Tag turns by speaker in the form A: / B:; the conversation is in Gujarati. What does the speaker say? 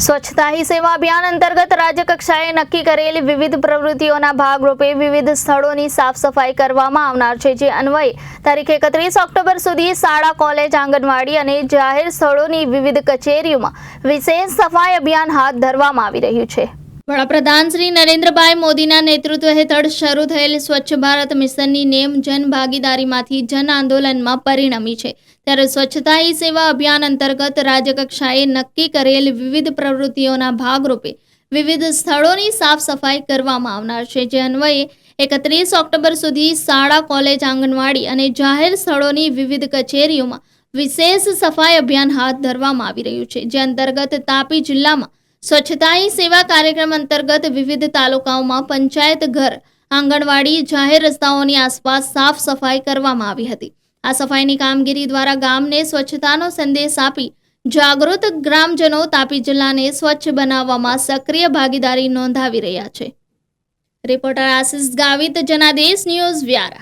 A: સ્વચ્છતા હી સેવા અભિયાન અંતર્ગત રાજ્ય કક્ષાએ નક્કી કરેલી વિવિધ પ્રવૃત્તિઓના ભાગરૂપે વિવિધ સ્થળોની સાફ સફાઈ કરવામાં આવનાર છે, જે અન્વયે તારીખ 31 ઓક્ટોબર સુધી શાળા, કોલેજ, આંગણવાડી અને જાહેર સ્થળોની વિવિધ કચેરીઓમાં વિશેષ સફાઈ અભિયાન હાથ ધરવામાં આવી રહ્યું છે। વડાપ્રધાન શ્રી નરેન્દ્રભાઈ મોદીના નેતૃત્વ હેઠળ શરૂ થયેલ સ્વચ્છ ભારત મિશનની નેમ જન ભાગીદારીમાંથી જન આંદોલનમાં પરિણમી છે। ત્યારે સ્વચ્છતા હી સેવા અભિયાન અંતર્ગત રાજ્ય કક્ષાએ નક્કી કરેલ વિવિધ પ્રવૃત્તિઓના ભાગરૂપે વિવિધ સ્થળોની સાફ સફાઈ કરવામાં આવનાર છે, જે અન્વયે 31 ઓક્ટોબર સુધી શાળા, કોલેજ, આંગણવાડી અને જાહેર સ્થળોની વિવિધ કચેરીઓમાં વિશેષ સફાઈ અભિયાન હાથ ધરવામાં આવી રહ્યું છે। જે અંતર્ગત તાપી જિલ્લામાં સ્વચ્છતા હી સેવા કાર્યક્રમ અંતર્ગત વિવિધ તાલુકાઓમાં પંચાયત ઘર, આંગણવાડી, જાહેર રસ્તાઓની આસપાસ સાફ સફાઈ કરવામાં આવી હતી। આ સફાઈની કામગીરી દ્વારા ગામને સ્વચ્છતાનો સંદેશ આપી જાગૃત ગ્રામજનો તાપી જિલ્લાને સ્વચ્છ બનાવવામાં સક્રિય ભાગીદારી નોંધાવી રહ્યા છે। Reporter Ashish Gavit, Janadesh news, Vyara.